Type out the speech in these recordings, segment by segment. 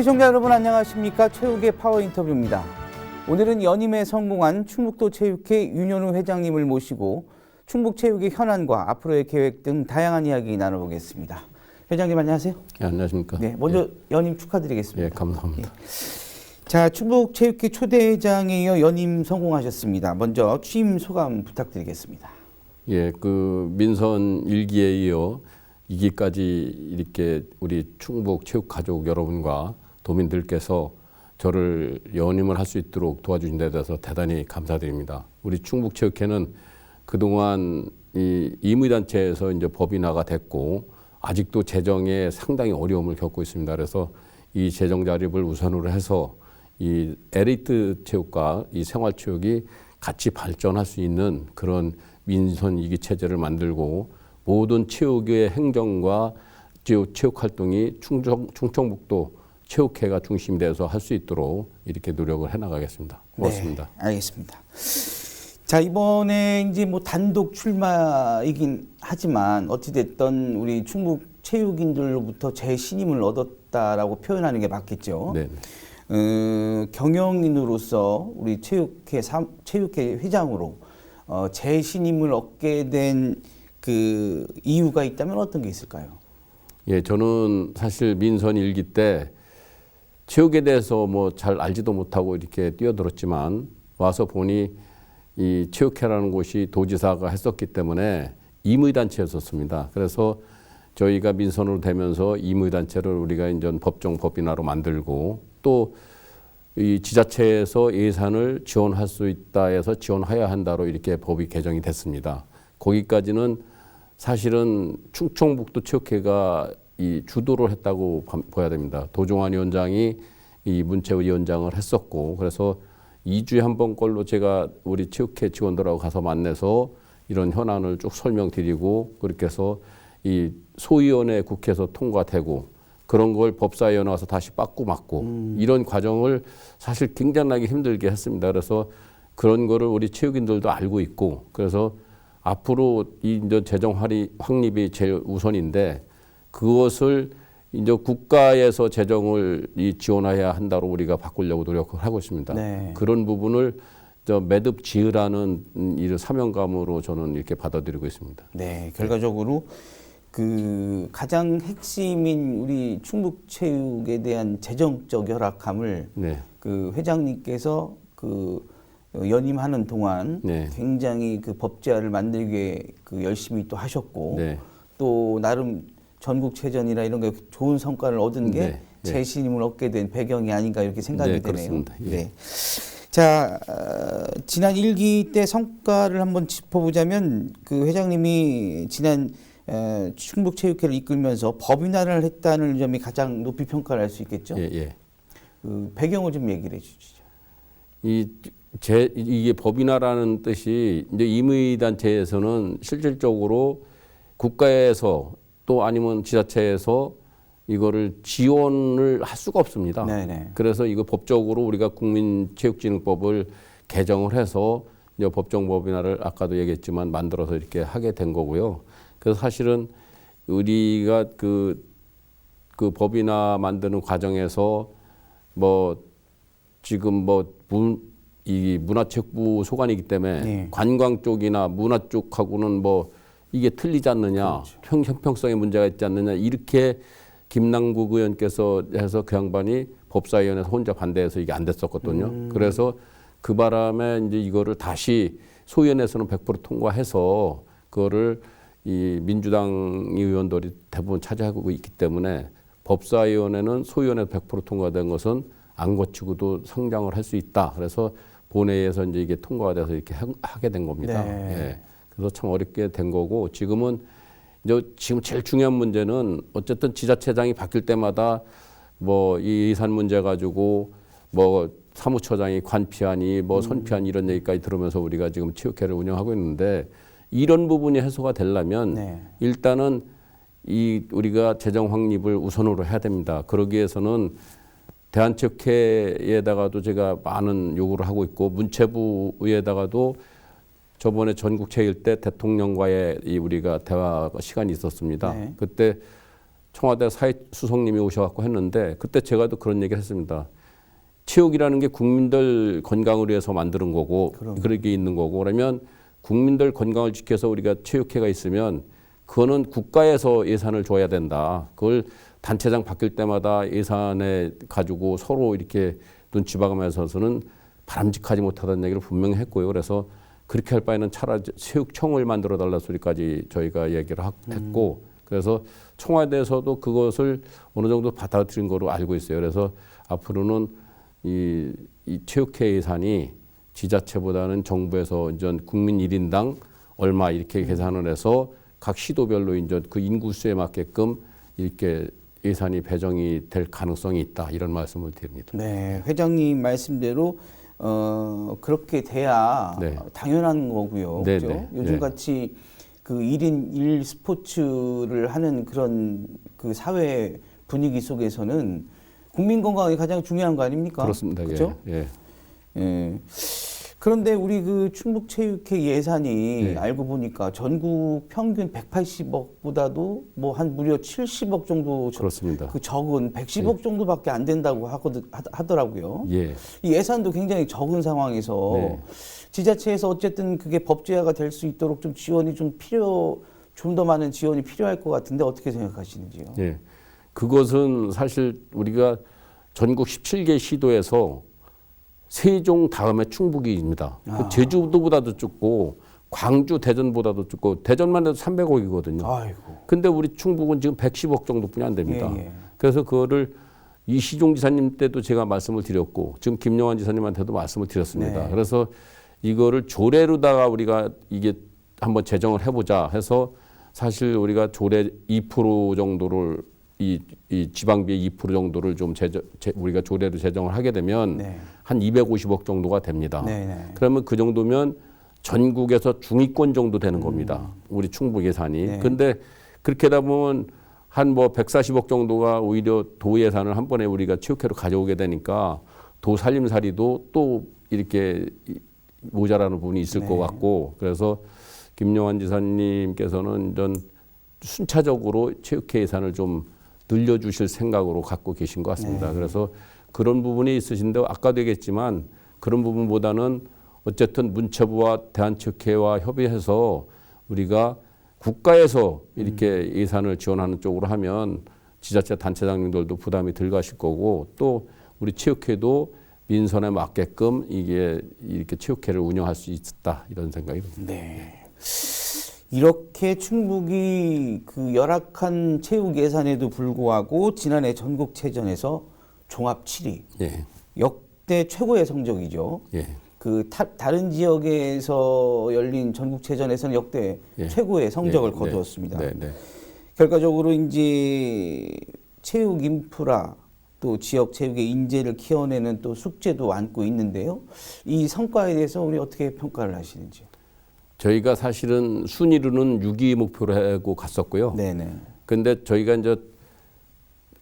시청자 여러분 안녕하십니까? 체육의 파워 인터뷰입니다. 오늘은 연임에 성공한 충북도 체육회 윤현우 회장님을 모시고 충북 체육의 현안과 앞으로의 계획 등 다양한 이야기 나눠보겠습니다. 회장님 안녕하세요. 네, 안녕하십니까. 네, 먼저 연임 축하드리겠습니다. 예, 감사합니다. 자, 충북 체육회 초대회장에 이어 연임 성공하셨습니다. 먼저 취임 소감 부탁드리겠습니다. 예, 그 민선 1기에 이어 2기까지 이렇게 우리 충북 체육 가족 여러분과 도민들께서 저를 연임을 할 수 있도록 도와주신 데 대해서 대단히 감사드립니다. 우리 충북 체육회는 그동안 이 임의단체에서 이제 법인화가 됐고 아직도 재정에 상당히 어려움을 겪고 있습니다. 그래서 이 재정 자립을 우선으로 해서 이 엘리트 체육과 이 생활 체육이 같이 발전할 수 있는 그런 민선 2기 체제를 만들고 모든 체육의 행정과 체육 활동이 충청북도 체육회가 중심이 돼서 할 수 있도록 이렇게 노력을 해나가겠습니다. 고맙습니다. 네, 알겠습니다. 자, 이번에 이제 뭐 단독 출마이긴 하지만 어찌됐든 우리 충북 체육인들로부터 재신임을 얻었다라고 표현하는 게 맞겠죠. 네. 경영인으로서 우리 체육회 회장으로 재신임을 얻게 된 그 이유가 있다면 어떤 게 있을까요? 예, 저는 사실 민선 1기 때 체육에 대해서 뭐 잘 알지도 못하고 이렇게 뛰어들었지만 와서 보니 이 체육회라는 곳이 도지사가 했었기 때문에 임의단체였었습니다. 그래서 저희가 민선으로 되면서 임의단체를 우리가 이제 법정 법인화로 만들고 또 이 지자체에서 예산을 지원할 수 있다 해서 지원해야 한다로 이렇게 법이 개정이 됐습니다. 거기까지는 사실은 충청북도 체육회가 이 주도를 했다고 봐야 됩니다. 도종환 위원장이 이 문체위원장을 했었고 그래서 2주에 한 번꼴로 제가 우리 체육회 직원들하고 가서 만나서 이런 현안을 쭉 설명드리고 그렇게 해서 이 소위원회 국회에서 통과되고 그런 걸 법사위원회 와서 다시 빠꾸 맞고 이런 과정을 사실 굉장하게 힘들게 했습니다. 그래서 그런 거를 우리 체육인들도 알고 있고 그래서 앞으로 이 이제 재정 확립이 제일 우선인데 그것을 이제 국가에서 재정을 지원해야 한다로 우리가 바꾸려고 노력을 하고 있습니다. 네. 그런 부분을 매듭 지으라는 이 사명감으로 저는 이렇게 받아들이고 있습니다. 네, 결과적으로 그 가장 핵심인 우리 충북체육에 대한 재정적 열악함을 네. 그 회장님께서 그 연임하는 동안 네. 굉장히 그 법제화를 만들기 위해 그 열심히 또 하셨고 네. 또 나름 전국체전이나 이런 게 좋은 성과를 얻은 게 네. 네. 재신임을 얻게 된 배경이 아닌가 이렇게 생각이 네, 되네요. 그렇습니다. 예. 네. 자, 지난 1기 때 성과를 한번 짚어보자면 그 회장님이 지난 충북체육회를 이끌면서 법인화를 했다는 점이 가장 높이 평가를 할 수 있겠죠. 예, 예. 그 배경을 좀 얘기를 해주시죠. 이게 법인화라는 뜻이 이제 임의단체에서는 실질적으로 국가에서 또 아니면 지자체에서 이거를 지원을 할 수가 없습니다. 네네. 그래서 이거 법적으로 우리가 국민체육진흥법을 개정을 해서 이제 법정 법인화를 아까도 얘기했지만 만들어서 이렇게 하게 된 거고요. 그래서 사실은 우리가 그 법인화 만드는 과정에서 뭐 지금 이 문화체육부 소관이기 때문에 네. 관광 쪽이나 문화 쪽하고는 뭐 이게 틀리지 않느냐, 그렇죠. 형평성에 문제가 있지 않느냐 이렇게 김남국 의원께서 해서 그 양반이 법사위원회에서 혼자 반대해서 이게 안 됐었거든요. 그래서 그 바람에 이제 이거를 다시 소위원회에서는 100% 통과해서 그거를 이 민주당 의원들이 대부분 차지하고 있기 때문에 법사위원회는 소위원회 100% 통과된 것은 안 거치고도 성장을 할 수 있다. 그래서 본회의에서 이제 이게 통과가 돼서 이렇게 하게 된 겁니다. 네. 예. 그래서 참 어렵게 된 거고 지금 제일 중요한 문제는 어쨌든 지자체장이 바뀔 때마다 뭐 이 예산 문제 가지고 뭐 사무처장이 관피하니 뭐 손피하니 이런 얘기까지 들으면서 우리가 지금 체육회를 운영하고 있는데 이런 부분이 해소가 되려면 네. 일단은 우리가 재정 확립을 우선으로 해야 됩니다. 그러기 위해서는 대한체육회에다가도 제가 많은 요구를 하고 있고 문체부에다가도 저번에 전국체일 때 대통령과의 우리가 대화 시간이 있었습니다. 네. 그때 청와대 사회수석님이 오셔갖고 했는데 그때 제가 또 그런 얘기를 했습니다. 체육이라는 게 국민들 건강을 위해서 만드는 거고 그렇게 있는 거고 그러면 국민들 건강을 지켜서 우리가 체육회가 있으면 그거는 국가에서 예산을 줘야 된다. 그걸 단체장 바뀔 때마다 예산에 가지고 서로 이렇게 눈치 봐가면서는 바람직하지 못하다는 얘기를 분명히 했고요. 그래서 그렇게 할 바에는 차라리 체육청을 만들어 달라 소리까지 저희가 얘기를 했고 그래서 청와대에서도 그것을 어느 정도 받아들인 거로 알고 있어요. 그래서 앞으로는 이 체육회 예산이 지자체보다는 정부에서 이제 국민 1인당 얼마 이렇게 계산을 해서 각 시도별로 이제 그 인구수에 맞게끔 이렇게 예산이 배정이 될 가능성이 있다 이런 말씀을 드립니다. 네, 회장님 말씀대로 그렇게 돼야 네. 당연한 거고요. 네, 그렇죠? 네, 요즘 네. 같이 그 1인 1 스포츠를 하는 그런 그 사회 분위기 속에서는 국민 건강이 가장 중요한 거 아닙니까? 그렇습니다. 그렇죠? 예. 예. 그런데 우리 그 충북체육회 예산이 네. 알고 보니까 전국 평균 180억보다도 뭐 한 무려 70억 정도 그렇습니다. 그 적은 110억 정도밖에 안 된다고 하더라고요. 예. 이 예산도 굉장히 적은 상황에서 네. 지자체에서 어쨌든 그게 법제화가 될 수 있도록 좀 지원이 좀 더 많은 지원이 필요할 것 같은데 어떻게 생각하시는지요? 예. 그것은 사실 우리가 전국 17개 시도에서 세종 다음에 충북입니다. 그 제주도보다도 적고 광주, 대전보다도 적고 대전만 해도 300억이거든요. 아이고. 근데 우리 충북은 지금 110억 정도뿐이 안 됩니다. 예, 예. 그래서 그거를 이시종 지사님 때도 제가 말씀을 드렸고 지금 김용환 지사님한테도 말씀을 드렸습니다. 네. 그래서 이거를 조례로다가 우리가 이게 한번 제정을 해보자 해서 사실 우리가 조례 2% 정도를 이 지방비의 2% 정도를 좀 우리가 조례로 제정을 하게 되면 네. 한 250억 정도가 됩니다. 네, 네. 그러면 그 정도면 전국에서 중위권 정도 되는 겁니다. 우리 충북 예산이. 네. 근데 그렇게 하다 보면 한 뭐 140억 정도가 오히려 도 예산을 한 번에 우리가 체육회로 가져오게 되니까 도 살림살이도 또 이렇게 모자라는 부분이 있을 것 같고 그래서 김용환 지사님께서는 전 순차적으로 체육회 예산을 좀 늘려주실 생각으로 갖고 계신 것 같습니다. 그래서 그런 부분이 있으신데 아까도 얘기했지만 그런 부분보다는 어쨌든 문체부와 대한체육회와 협의해서 우리가 국가에서 이렇게 예산을 지원하는 쪽으로 하면 지자체 단체장님들도 부담이 덜 가실 거고 또 우리 체육회도 민선에 맞게끔 이게 이렇게 체육회를 운영할 수 있다 이런 생각이 듭니다. 네. 이렇게 충북이 그 열악한 체육 예산에도 불구하고 지난해 전국체전에서 종합 7위, 예, 역대 최고의 성적이죠. 예, 그 다른 지역에서 열린 전국체전에서는 역대 예. 최고의 성적을 예, 거두었습니다. 네, 네. 결과적으로 이제 체육 인프라 또 지역 체육의 인재를 키워내는 또 숙제도 안고 있는데요. 이 성과에 대해서 우리 어떻게 평가를 하시는지요? 저희가 사실은 순위로는 6위 목표로 하고 갔었고요. 네네. 근데 저희가 이제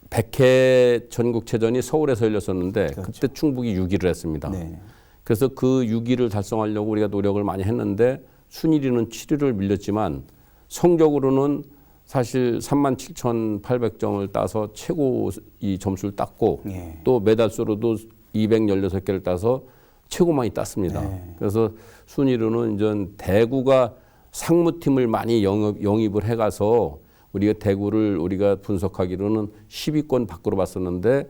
100회 전국체전이 서울에서 열렸었는데 그렇죠. 그때 충북이 6위를 했습니다. 네. 그래서 그 6위를 달성하려고 우리가 노력을 많이 했는데 순위로는 7위를 밀렸지만 성적으로는 사실 37,800점을 따서 최고 이 점수를 땄고 예. 또 메달수로도 216개를 따서 최고 많이 땄습니다. 네. 그래서 순위로는 이제 대구가 상무팀을 많이 영입을 해가서 우리가 대구를 우리가 분석하기로는 10위권 밖으로 봤었는데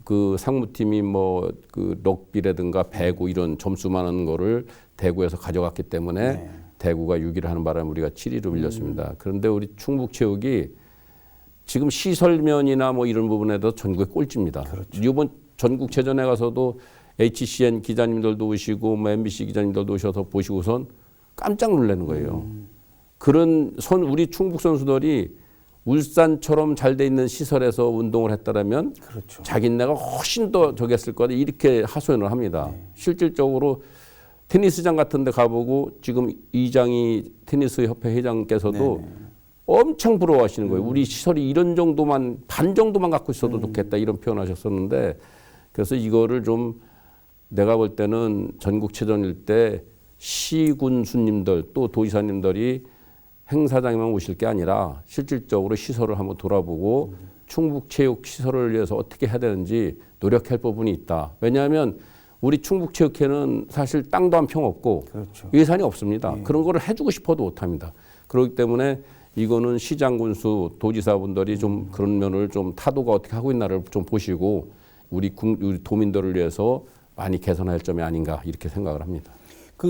그 상무팀이 뭐 그 럭비라든가 배구 이런 점수 많은 거를 대구에서 가져갔기 때문에 네. 대구가 6위를 하는 바람에 우리가 7위로 밀렸습니다. 그런데 우리 충북체육이 지금 시설면이나 뭐 이런 부분에도 전국의 꼴찌입니다. 그렇죠. 이번 전국체전에 가서도 HCN 기자님들도 오시고 뭐 MBC 기자님들도 오셔서 보시고선 깜짝 놀라는 거예요. 그런 우리 충북 선수들이 울산처럼 잘 돼 있는 시설에서 운동을 했다라면 그렇죠. 자기네가 훨씬 더 저기 했을 거다 이렇게 하소연을 합니다. 실질적으로 테니스장 같은 데 가보고 지금 이장희 테니스 협회 회장께서도 엄청 부러워하시는 거예요. 우리 시설이 이런 정도만 반 정도만 갖고 있어도 좋겠다 이런 표현하셨었는데 그래서 이거를 좀 내가 볼 때는 전국체전일 때 시군수님들 또 도지사님들이 행사장에만 오실 게 아니라 실질적으로 시설을 한번 돌아보고 충북체육시설을 위해서 어떻게 해야 되는지 노력할 부분이 있다. 왜냐하면 우리 충북체육회는 사실 땅도 한 평 없고 그렇죠. 예산이 없습니다. 그런 거를 해주고 싶어도 못합니다. 그렇기 때문에 이거는 시장 군수 도지사분들이 좀 그런 면을 좀 타도가 어떻게 하고 있나를 좀 보시고 우리 도민들을 위해서 많이 개선할 점이 아닌가 이렇게 생각을 합니다.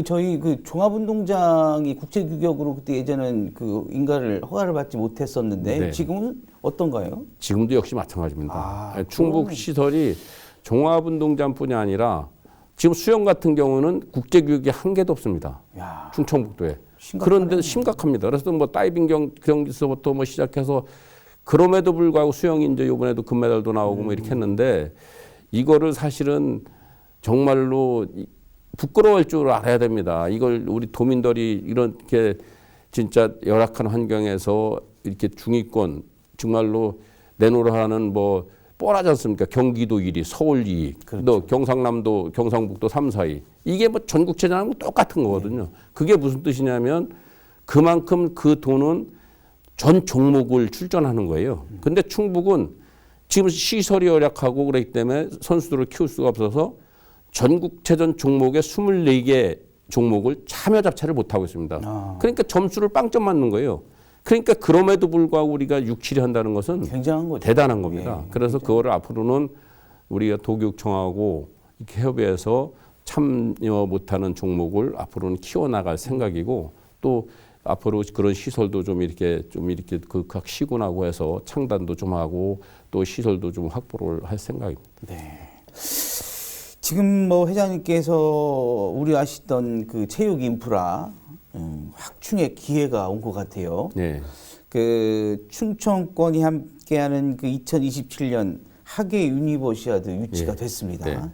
저희 종합운동장이 국제규격으로 그때 예전엔 인가를 허가를 받지 못했었는데 네. 지금은 어떤가요? 지금도 역시 마찬가지입니다. 아, 충북 시설이 종합운동장뿐이 아니라 지금 수영 같은 경우는 국제교육이 한 개도 없습니다. 야, 충청북도에. 심각하네요. 그런데 심각합니다. 그래서 뭐 다이빙 경기서부터 뭐 시작해서 그럼에도 불구하고 수영이 이제 이번에도 금메달도 나오고 뭐 이렇게 했는데 이거를 사실은 정말로 부끄러울 줄 알아야 됩니다. 이걸 우리 도민들이 이렇게 진짜 열악한 환경에서 이렇게 중위권 정말로 내놓으라는 뭐 뻔하지 않습니까? 경기도 1위, 서울 2위, 그렇죠. 또 경상남도, 경상북도 3, 4위. 이게 뭐 전국체전하고 똑같은 거거든요. 그게 무슨 뜻이냐면 그만큼 그 돈은 전 종목을 출전하는 거예요. 근데 충북은 지금 시설이 열악하고 그렇기 때문에 선수들을 키울 수가 없어서 전국체전 종목의 24개 종목을 참여 자체를 못하고 있습니다. 그러니까 점수를 빵점 맞는 거예요. 그러니까 그럼에도 불구하고 우리가 6, 7위 한다는 것은 굉장한 거죠. 대단한 겁니다. 예, 그래서 그거를 앞으로는 우리가 도교육청하고 이렇게 협의해서 참여 못하는 종목을 앞으로는 키워나갈 생각이고 또 앞으로 그런 시설도 좀 이렇게 각 시군하고 해서 창단도 좀 하고 또 시설도 좀 확보를 할 생각입니다. 네. 지금 뭐 회장님께서 우려하시던 체육 인프라 확충의 기회가 온 것 같아요. 네. 충청권이 함께하는 2027년 하계 유니버시아드 유치가 예. 됐습니다.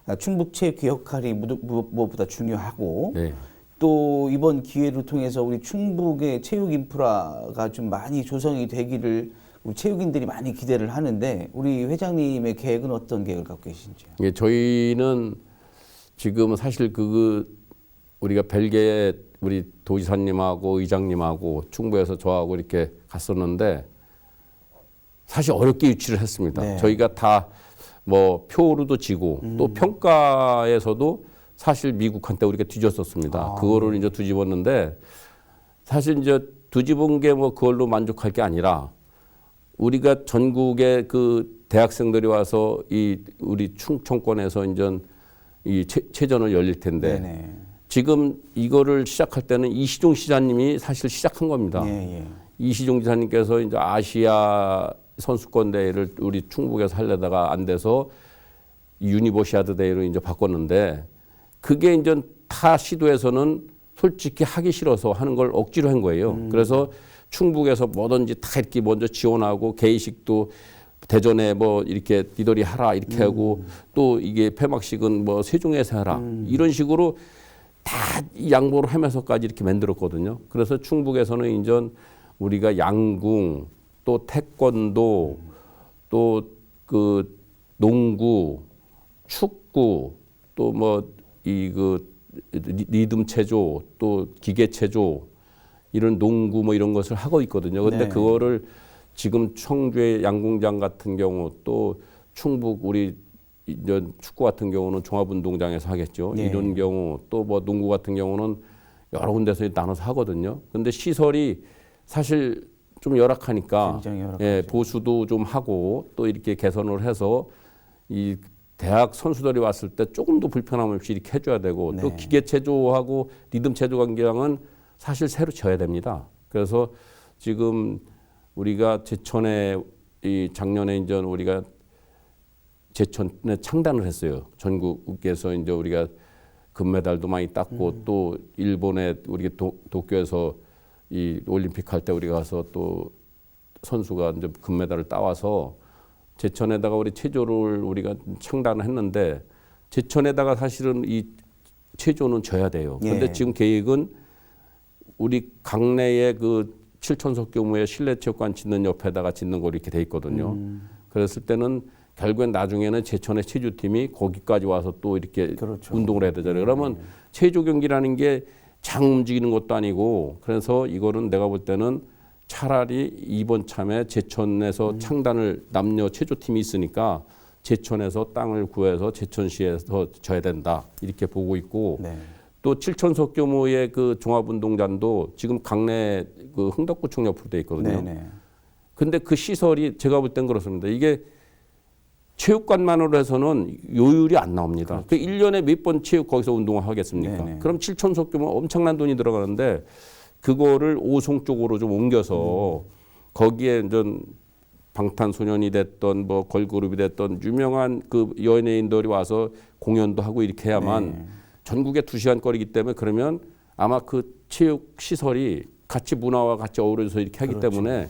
네. 충북체육회 역할이 무엇보다 중요하고 네. 또 이번 기회를 통해서 우리 충북의 체육 인프라가 좀 많이 조성이 되기를 우리 체육인들이 많이 기대를 하는데 우리 회장님의 계획은 어떤 계획을 갖고 계신지요? 예, 저희는 지금 사실 우리가 벨기에 우리 도지사님하고 의장님하고 충북에서 저하고 이렇게 갔었는데 사실 어렵게 유치를 했습니다. 네. 저희가 다 뭐 표로도 지고 또 평가에서도 사실 미국한테 우리가 뒤졌었습니다. 그거를 이제 뒤집었는데 사실 이제 뒤집은 게 뭐 그걸로 만족할 게 아니라 우리가 전국의 대학생들이 와서 우리 충청권에서 이제 이 체전을 열릴 텐데 네네. 지금 이거를 시작할 때는 이시종 시장님이 사실 시작한 겁니다. 예. 이시종 지사님께서 이제 아시아 선수권 대회를 우리 충북에서 하려다가 안 돼서 유니버시아드 대회로 이제 바꿨는데 그게 이제 타 시도에서는 솔직히 하기 싫어서 하는 걸 억지로 한 거예요. 그래서 충북에서 뭐든지 다 이렇게 먼저 지원하고 개의식도 대전에 뭐 이렇게 니들이 하라 이렇게 하고 또 이게 폐막식은 뭐 세종에서 하라 이런 식으로 다 양보를 하면서까지 이렇게 만들었거든요. 그래서 충북에서는 이제 우리가 양궁 또 태권도 또 농구 축구 또 뭐 리듬 체조 또 기계 체조 이런 농구 뭐 이런 것을 하고 있거든요. 근데 네. 그거를 지금 청주의 양궁장 같은 경우 또 충북 우리 이제 축구 같은 경우는 종합운동장에서 하겠죠. 네. 이런 경우 또 뭐 농구 같은 경우는 여러 군데서 나눠서 하거든요. 근데 시설이 사실 좀 열악하니까 굉장히 열악하죠. 예, 보수도 좀 하고 또 이렇게 개선을 해서 이 대학 선수들이 왔을 때 조금 더 불편함 없이 이렇게 해줘야 되고 네. 또 기계 체조하고 리듬 체조 경기장은 사실 새로 지어야 됩니다. 그래서 지금 우리가 제천에 작년에 이제 우리가 제천에 창단을 했어요. 전국에서 이제 우리가 금메달도 많이 땄고 또 일본에 우리 도쿄에서 이 올림픽 할 때 우리가 가서 또 선수가 이제 금메달을 따와서 제천에다가 우리 체조를 우리가 창단을 했는데 제천에다가 사실은 이 체조는 져야 돼요. 그런데 예. 지금 계획은 우리 강내에 7,000석 규모의 실내 체육관 짓는 옆에다가 짓는 거 이렇게 돼 있거든요. 그랬을 때는 결국엔 나중에는 제천의 체조팀이 거기까지 와서 또 이렇게 그렇죠. 운동을 해야 되잖아요. 그러면 체조 경기라는 게 장 움직이는 것도 아니고 그래서 이거는 내가 볼 때는 차라리 이번 참에 제천에서 창단을 남녀 체조팀이 있으니까 제천에서 땅을 구해서 제천시에서 져야 된다 이렇게 보고 있고 네. 또 7,000석 규모의 그 종합운동장도 지금 강내 그 흥덕구청 옆으로 돼 있거든요. 네네. 근데 그 시설이 제가 볼 땐 그렇습니다. 이게 체육관만으로 해서는 요율이 안 나옵니다. 그 1년에 몇 번 체육 거기서 운동을 하겠습니까? 네네. 그럼 7,000석 규모 엄청난 돈이 들어가는데 그거를 오송 쪽으로 좀 옮겨서 거기에 전 방탄소년이 됐던 뭐 걸그룹이 됐던 유명한 그 연예인들이 와서 공연도 하고 이렇게 해야만 네. 전국에 2시간 거리기 때문에 그러면 아마 그 체육 시설이 같이 문화와 같이 어우러져서 이렇게 하기 그렇죠. 때문에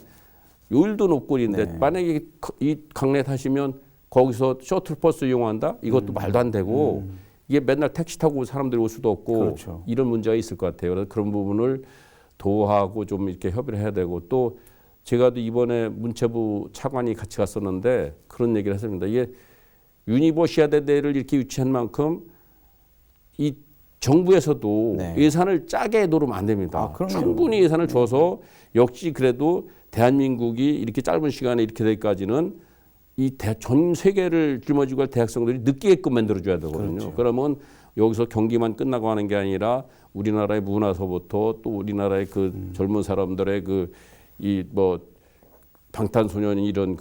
요율도 높고 있는데 네. 만약에 이 강내 타시면 거기서 셔틀버스 이용한다? 이것도 말도 안 되고 이게 맨날 택시 타고 사람들이 올 수도 없고 그렇죠. 이런 문제가 있을 것 같아요. 그래서 그런 부분을 도하고 좀 이렇게 협의를 해야 되고 또 제가 또 이번에 문체부 차관이 같이 갔었는데 그런 얘기를 했습니다. 이게 유니버시아드 대회를 이렇게 유치한 만큼 이 정부에서도 네. 예산을 짜게 놓으면 안 됩니다. 아, 그럼요. 충분히 예산을 줘서 역시 그래도 대한민국이 이렇게 짧은 시간에 이렇게 되기까지는 이 전 세계를 짊어지고 할 대학생들이 느끼게끔 만들어줘야 되거든요. 그렇죠. 그러면 여기서 경기만 끝나고 하는 게 아니라 우리나라의 문화서부터 또 우리나라의 그 젊은 사람들의 그 이 뭐 방탄소년이 이런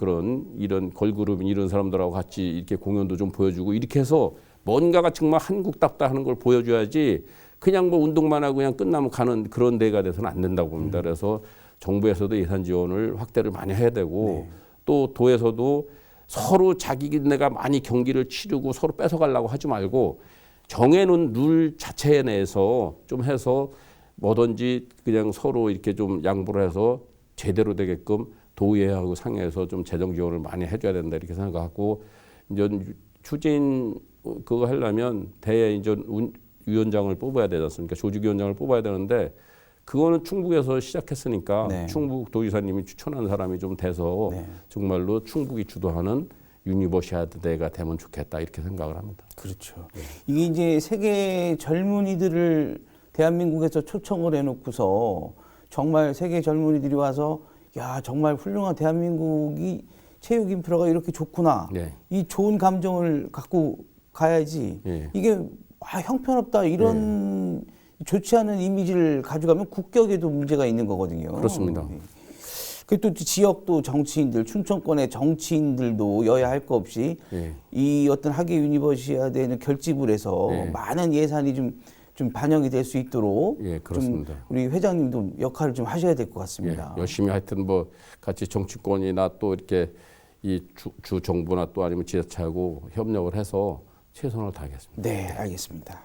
걸그룹 이런 사람들하고 같이 이렇게 공연도 좀 보여주고 이렇게 해서 뭔가가 정말 한국답다 하는 걸 보여줘야지 그냥 뭐 운동만 하고 그냥 끝나면 가는 그런 데가 돼서는 안 된다고 봅니다. 그래서 정부에서도 예산 지원을 확대를 많이 해야 되고 또 도에서도 서로 자기네가 많이 경기를 치르고 서로 뺏어가려고 하지 말고 정해놓은 룰 자체 내에서 좀 해서 뭐든지 그냥 서로 이렇게 좀 양보를 해서 제대로 되게끔 도의회하고 상의해서 좀 재정 지원을 많이 해줘야 된다 이렇게 생각하고 이제 추진 그거 하려면 대회 이제 위원장을 뽑아야 되지 않습니까? 조직위원장을 뽑아야 되는데 그거는 충북에서 시작했으니까 네. 충북 도지사님이 추천한 사람이 좀 돼서 네. 정말로 충북이 주도하는 유니버시아드 대회가 되면 좋겠다 이렇게 생각을 합니다. 그렇죠. 이게 이제 세계 젊은이들을 대한민국에서 초청을 해놓고서 정말 세계 젊은이들이 와서 야 정말 훌륭한 대한민국이 체육 인프라가 이렇게 좋구나. 네. 이 좋은 감정을 갖고 가야지. 예. 이게 형편없다 이런 좋지 않은 이미지를 가져가면 국격에도 문제가 있는 거거든요. 그렇습니다. 그또 지역도 정치인들, 춘천권의 정치인들도 여야 할 거 없이 예. 이 어떤 하계 유니버시아드에는 결집을 해서 예. 많은 예산이 좀 반영이 될 수 있도록 예, 그렇습니다. 좀 우리 회장님도 역할을 좀 하셔야 될 것 같습니다. 예, 열심히 하여튼 뭐 같이 정치권이나 또 이렇게 이 주 정부나 또 아니면 지자체하고 협력을 해서 최선을 다하겠습니다. 네, 알겠습니다.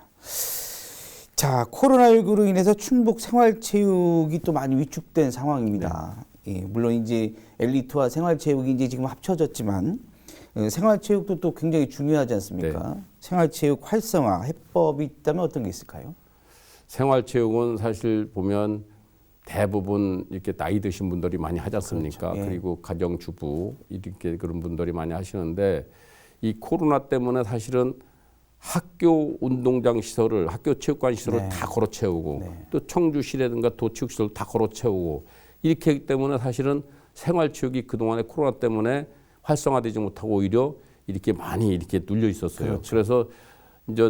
자, 코로나19로 인해서 충북 생활체육이 또 많이 위축된 상황입니다. 예, 물론 이제 엘리트와 생활체육이 이제 지금 합쳐졌지만 생활체육도 또 굉장히 중요하지 않습니까? 네. 생활체육 활성화 해법이 있다면 어떤 게 있을까요? 생활체육은 사실 보면 대부분 이렇게 나이 드신 분들이 많이 하지 않습니까? 그렇죠. 예. 그리고 가정주부 이렇게 그런 분들이 많이 하시는데 이 코로나 때문에 사실은 학교 운동장 시설을 학교 체육관 시설을 네. 다 걸어 채우고 네. 또 청주시라든가 도체육 시설 다 걸어 채우고 이렇게 하기 때문에 사실은 생활체육이 그동안에 코로나 때문에 활성화되지 못하고 오히려 이렇게 많이 이렇게 눌려 있었어요. 그렇죠. 그래서 이제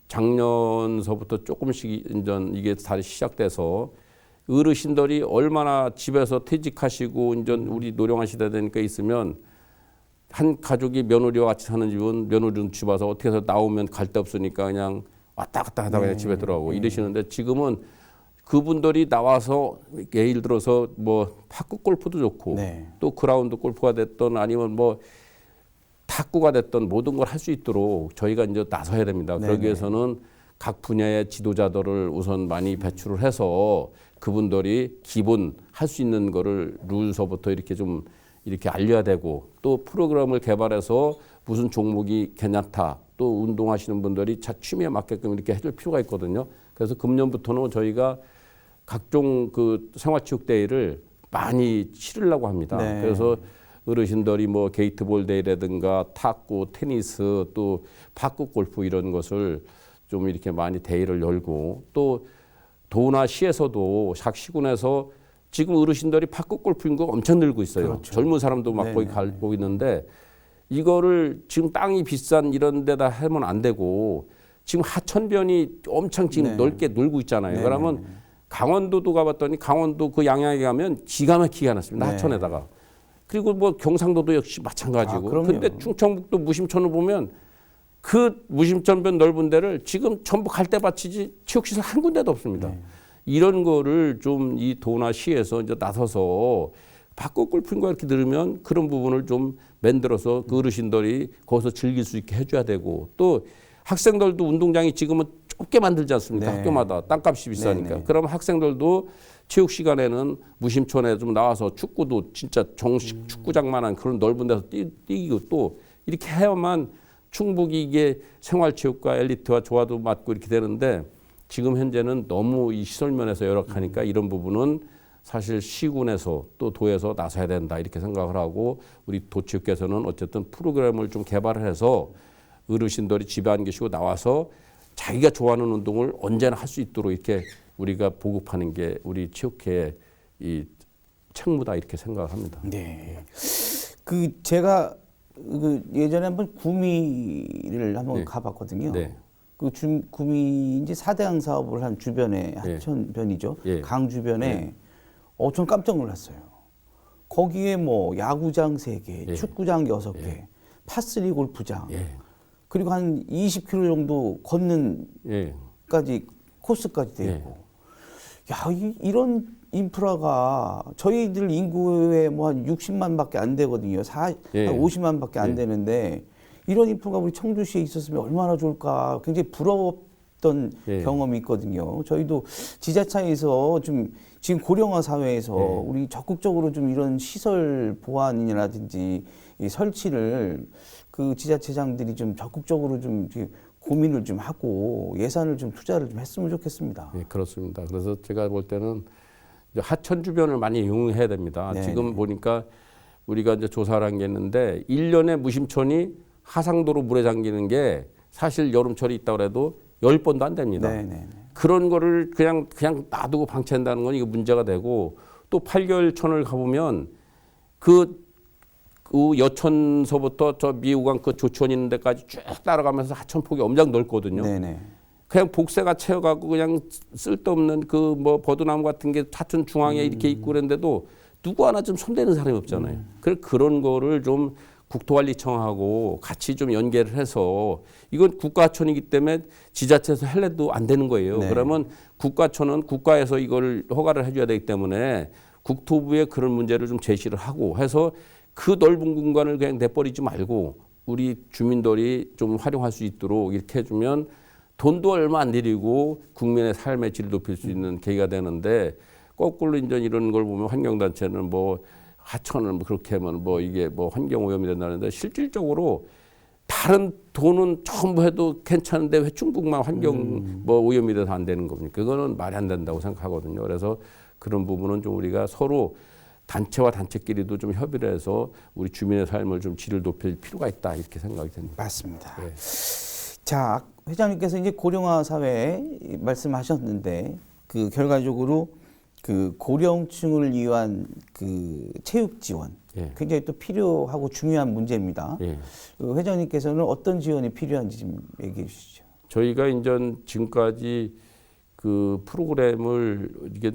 작년서부터 조금씩 이제 이게 다시 시작돼서 어르신들이 얼마나 집에서 퇴직하시고 이제 우리 노령화 시대 되니까 있으면 한 가족이 며느리와 같이 사는 집은 며느리 눈치 봐서 어떻게 해서 나오면 갈 데 없으니까 그냥 왔다 갔다 하다가 그냥 집에 들어가고 이러시는데 지금은 그분들이 나와서 예를 들어서 뭐 탁구 골프도 좋고 네. 또 그라운드 골프가 됐던 아니면 뭐 탁구가 됐던 모든 걸 할 수 있도록 저희가 이제 나서야 됩니다. 그러기 위해서는 각 분야의 지도자들을 우선 많이 배출을 해서 그분들이 기본 할 수 있는 거를 룰서부터 이렇게 좀 이렇게 알려야 되고 또 프로그램을 개발해서 무슨 종목이 괜찮다 또 운동하시는 분들이 취미에 맞게끔 이렇게 해줄 필요가 있거든요. 그래서 금년부터는 저희가 각종 그 생활체육대회를 많이 치르려고 합니다. 네. 그래서 어르신들이 뭐 게이트볼 대회라든가 탁구, 테니스 또 파크 골프 이런 것을 좀 이렇게 많이 대회를 열고 또 도나 시에서도 샥시군에서 지금 어르신들이 파크 골프 인구가 엄청 늘고 있어요. 그렇죠. 젊은 사람도 막 거기 가고 있는데 이거를 지금 땅이 비싼 이런 데다 하면 안 되고 지금 하천변이 엄청 지금 넓게 놀고 있잖아요. 그러면 강원도도 가봤더니 강원도 그 양양에 가면 기가 막히게 해놨습니다. 하천에다가. 그리고 뭐 경상도도 역시 마찬가지고. 근데 충청북도 무심천을 보면 그 무심천변 넓은 데를 지금 전부 갈대밭이지 체육시설 한 군데도 없습니다. 이런 거를 좀 이 도나 시에서 이제 나서서 바꿔 골프인가 이렇게 들으면 그런 부분을 좀 만들어서 그 어르신들이 거기서 즐길 수 있게 해줘야 되고 또 학생들도 운동장이 지금은 좁게 만들지 않습니까? 학교마다 땅값이 비싸니까. 그러면 학생들도 체육 시간에는 무심촌에 좀 나와서 축구도 진짜 정식 축구장만한 그런 넓은 데서 뛰고 또 이렇게 해야만 충북이 이게 생활체육과 엘리트와 조화도 맞고 이렇게 되는데 지금 현재는 너무 이 시설 면에서 열악하니까 이런 부분은 사실 시군에서 또 도에서 나서야 된다 이렇게 생각을 하고 우리 도체육께서는 어쨌든 프로그램을 좀 개발을 해서 어르신들이 집에 안 계시고 나와서 자기가 좋아하는 운동을 언제나 할 수 있도록 이렇게 우리가 보급하는 게 우리 체육회의 이 책무다 이렇게 생각을 합니다. 네. 그 제가 그 예전에 한번 구미를 한번 가봤거든요. 그 구미 이제 4대강 사업을 한 주변에 하천변이죠. 강 주변에 전 깜짝 놀랐어요. 거기에 뭐 야구장 3개, 축구장 6개, 파3 골프장, 그리고 한 20km 정도 걷는 까지 코스까지 돼 있고. 야, 이런 인프라가 저희들 인구의 뭐 한 60만밖에 안 되거든요. 한 50만밖에 안 되는데 이런 인프라가 우리 청주시에 있었으면 얼마나 좋을까. 굉장히 부러웠던 경험이 있거든요. 저희도 지자체에서 좀 지금 고령화 사회에서 우리 적극적으로 좀 이런 시설 보완이라든지 이 설치를 그 지자체장들이 좀 적극적으로 좀 고민을 좀 하고 예산을 좀 투자를 좀 했으면 좋겠습니다. 네, 그렇습니다. 그래서 제가 볼 때는 이제 하천 주변을 많이 이용해야 됩니다. 지금 보니까 우리가 이제 조사를 한 게 있는데 1년에 무심촌이 하상도로 물에 잠기는 게 사실 여름철이 있다고 해도 10번도 안 됩니다. 그런 거를 그냥 놔두고 방치한다는 건 이거 문제가 되고 또 8개월천을 가보면 그 여천서부터 저 미우강 그 조천 있는 데까지 쭉 따라가면서 하천폭이 엄청 넓거든요. 그냥 복새가 채워가고 그냥 쓸데없는 그 뭐 버드나무 같은 게 하천 중앙에 이렇게 있고 그랬는데도 누구 하나 좀 손대는 사람이 없잖아요. 그런 거를 좀 국토관리청하고 같이 좀 연계를 해서 이건 국가하천이기 때문에 지자체에서 할래도 안 되는 거예요. 그러면 국가하천은 국가에서 이걸 허가를 해줘야 되기 때문에 국토부에 그런 문제를 좀 제시를 하고 해서 그 넓은 공간을 그냥 내버리지 말고 우리 주민들이 좀 활용할 수 있도록 이렇게 해주면 돈도 얼마 안 들이고 국민의 삶의 질을 높일 수 있는 계기가 되는데 거꾸로 이제 이런 걸 보면 환경단체는 뭐 하천을 뭐 그렇게 하면 뭐 이게 뭐 환경오염이 된다는데 실질적으로 다른 돈은 전부 해도 괜찮은데 왜 중국만 환경 뭐 오염이 돼서 안 되는 겁니까? 그거는 말이 안 된다고 생각하거든요. 그래서 그런 부분은 좀 우리가 서로 단체와 단체끼리도 좀 협의를 해서 우리 주민의 삶을 좀 질을 높일 필요가 있다 이렇게 생각이 됩니다. 맞습니다. 자, 회장님께서 이제 고령화 사회 말씀하셨는데 그 결과적으로 그 고령층을 위한 그 체육 지원 굉장히 또 필요하고 중요한 문제입니다. 그 회장님께서는 어떤 지원이 필요한지 좀 얘기해 주시죠. 저희가 이제 지금까지 그 프로그램을 이게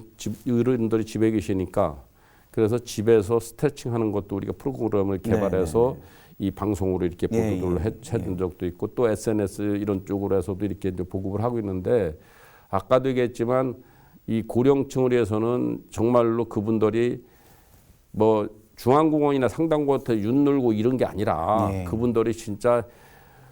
어른들이 집에 계시니까 그래서 집에서 스트레칭 하는 것도 우리가 프로그램을 개발해서 이 방송으로 이렇게 보도를 해준 적도 있고 또 SNS 이런 쪽으로 해서도 이렇게 이제 보급을 하고 있는데 아까도 얘기했지만 이 고령층을 위해서는 정말로 그분들이 뭐 중앙공원이나 상당공원에서 윤놀고 이런 게 아니라 그분들이 진짜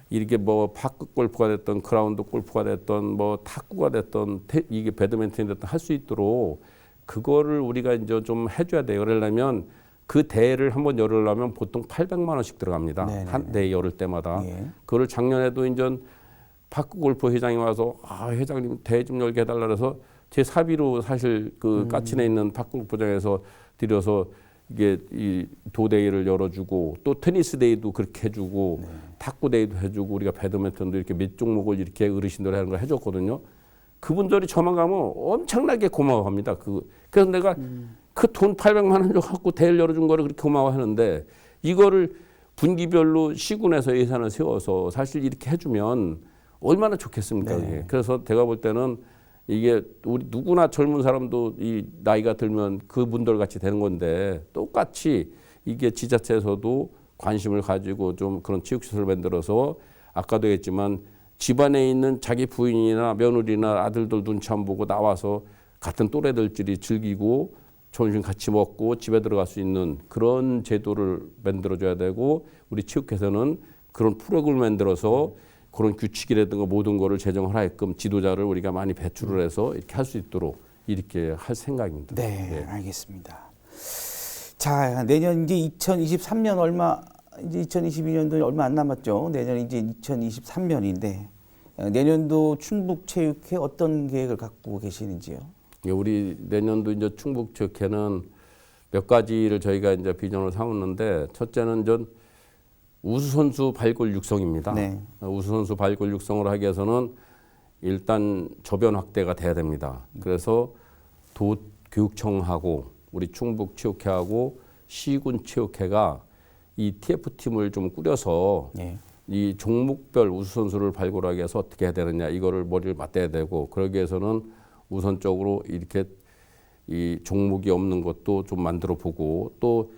이렇게 뭐 파크 골프가 됐던 그라운드 골프가 됐던 뭐 탁구가 됐던 이게 배드민턴이 됐던 할 수 있도록 그거를 우리가 이제 좀 해줘야 돼요. 그러려면 그 대회를 한번 열으려면 보통 800만 원씩 들어갑니다. 한 대회 열을 때마다. 그거를 작년에도 이제 파크 골프 회장이 와서 회장님 대회 좀 열게 해달라 그래서 제 사비로 사실 그 까치내 있는 파크 골프장에서 들여서 이게 이 도대회를 열어주고 또 테니스 대회도 그렇게 해주고 탁구 대회도 해주고 우리가 배드민턴도 이렇게 몇 종목을 이렇게 어르신들 하는 걸 해줬거든요. 그분들이 저만 가면 엄청나게 고마워합니다. 그래서 내가 그 돈 800만 원 갖고 대회를 열어준 거를 그렇게 고마워하는데 이거를 분기별로 시군에서 예산을 세워서 사실 이렇게 해주면 얼마나 좋겠습니까? 네. 그게. 그래서 제가 볼 때는 이게 우리 누구나 젊은 사람도 이 나이가 들면 그분들 같이 되는 건데 똑같이 이게 지자체에서도 관심을 가지고 좀 그런 체육시설을 만들어서 아까도 했지만 집안에 있는 자기 부인이나 며느리나 아들들 눈치 안 보고 나와서 같은 또래들끼리 즐기고 점심 같이 먹고 집에 들어갈 수 있는 그런 제도를 만들어줘야 되고 우리 체육회에서는 그런 프로그램을 만들어서 그런 규칙이라든가 모든 거를 제정을 하게끔 지도자를 우리가 많이 배출을 해서 이렇게 할 수 있도록 이렇게 할 생각입니다. 네, 알겠습니다. 자, 내년 이제 2023년 이제 2022년도 얼마 안 남았죠. 내년 이제 2023년인데 내년도 충북체육회 어떤 계획을 갖고 계시는지요? 우리 내년도 이제 충북체육회는 몇 가지를 저희가 이제 비전을 삼았는데 첫째는 전 우수선수 발굴 육성입니다. 네. 우수선수 발굴 육성을 하기 위해서는 일단 저변 확대가 돼야 됩니다. 그래서 도교육청하고 우리 충북체육회하고 시군체육회가 이 TF팀을 좀 꾸려서 네. 이 종목별 우수선수를 발굴하기 위해서 어떻게 해야 되느냐 이거를 머리를 맞대야 되고 그러기 위해서는 우선적으로 이렇게 이 종목이 없는 것도 좀 만들어 보고 또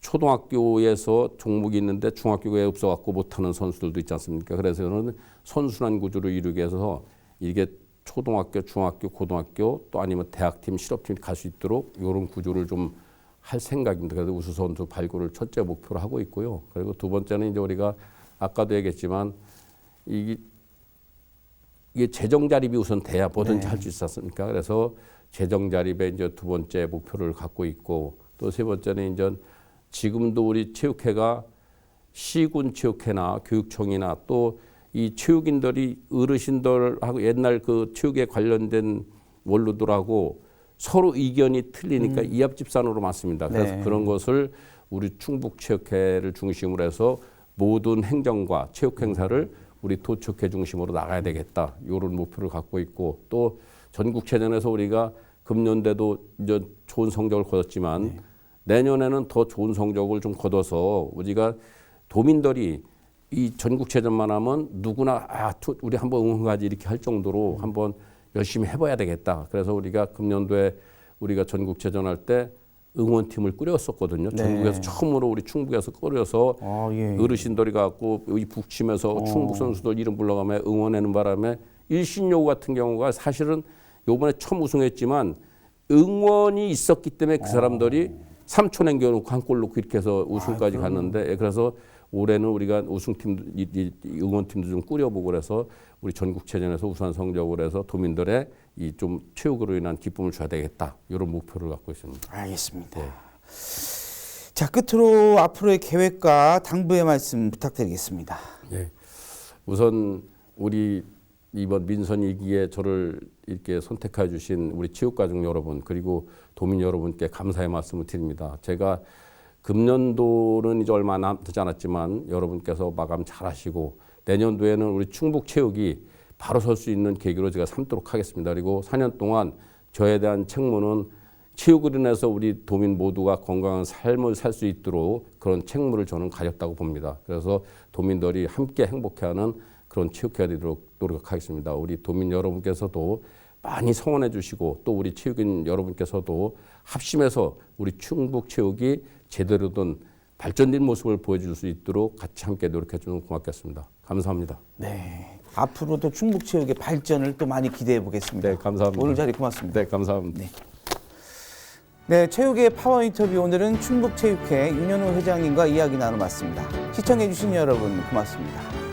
초등학교에서 종목이 있는데 중학교에 없어갖고 못하는 선수들도 있지 않습니까? 그래서 저는 선순환 구조를 이루기 위해서 이게 초등학교, 중학교, 고등학교 또 아니면 대학팀, 실업팀이 갈 수 있도록 이런 구조를 좀 할 생각입니다. 그래서 우수선수 발굴을 첫째 목표로 하고 있고요. 그리고 두 번째는 이제 우리가 아까도 얘기했지만 이게 재정 자립이 우선 돼야 뭐든지 할 수 있지 않습니까? 그래서 재정 자립에 이제 두 번째 목표를 갖고 있고 또 세 번째는 이제 지금도 우리 체육회가 시군 체육회나 교육청이나 또 이 체육인들이 어르신들하고 옛날 그 체육에 관련된 원로들하고 서로 의견이 틀리니까 이합집산으로 맞습니다. 그래서 네. 그런 것을 우리 충북체육회를 중심으로 해서 모든 행정과 체육 행사를 우리 도축회 중심으로 나가야 되겠다. 이런 목표를 갖고 있고 또 전국체전에서 우리가 금년대도 이제 좋은 성적을 거뒀지만 내년에는 더 좋은 성적을 좀 거둬서 우리가 도민들이 이 전국체전만 하면 누구나 우리 한번 응원가지 이렇게 할 정도로 한번 열심히 해봐야 되겠다. 그래서 우리가 금년도에 우리가 전국체전할 때 응원팀을 꾸렸었거든요. 네. 전국에서 처음으로 우리 충북에서 꾸려서 예. 어르신들이 갖고 여기 북치면서 충북 선수들 이름 불러가며 응원하는 바람에 일신여고 같은 경우가 사실은 요번에 처음 우승했지만 응원이 있었기 때문에 그 사람들이 3초 남겨놓고 한 골 넣고 이렇게 해서 우승까지 갔는데 그래서 올해는 우리가 우승팀, 응원팀도 좀 꾸려보고 그래서 우리 전국체전에서 우수한 성적을 해서 도민들의 이 좀 체육으로 인한 기쁨을 줘야 되겠다. 이런 목표를 갖고 있습니다. 알겠습니다. 네. 자, 끝으로 앞으로의 계획과 당부의 말씀 부탁드리겠습니다. 예. 우선 우리 이번 민선 2기에 저를 이렇게 선택해 주신 우리 체육가족 여러분 그리고 도민 여러분께 감사의 말씀을 드립니다. 제가 금년도는 이제 얼마 남지 않았지만 여러분께서 마감 잘 하시고 내년도에는 우리 충북체육이 바로 설 수 있는 계기로 제가 삼도록 하겠습니다. 그리고 4년 동안 저에 대한 책무는 체육을 인해서 우리 도민 모두가 건강한 삶을 살 수 있도록 그런 책무를 저는 가졌다고 봅니다. 그래서 도민들이 함께 행복해하는 그런 체육회가 되도록 노력하겠습니다. 우리 도민 여러분께서도 많이 성원해 주시고 또 우리 체육인 여러분께서도 합심해서 우리 충북체육이 제대로 된 발전된 모습을 보여줄 수 있도록 같이 함께 노력해 주면 고맙겠습니다. 감사합니다. 네. 앞으로도 충북체육의 발전을 또 많이 기대해 보겠습니다. 네, 감사합니다. 오늘 자리 고맙습니다. 네, 감사합니다. 네, 체육의 파워 인터뷰 오늘은 충북체육회 윤현우 회장님과 이야기 나눠봤습니다. 시청해 주신 여러분 고맙습니다.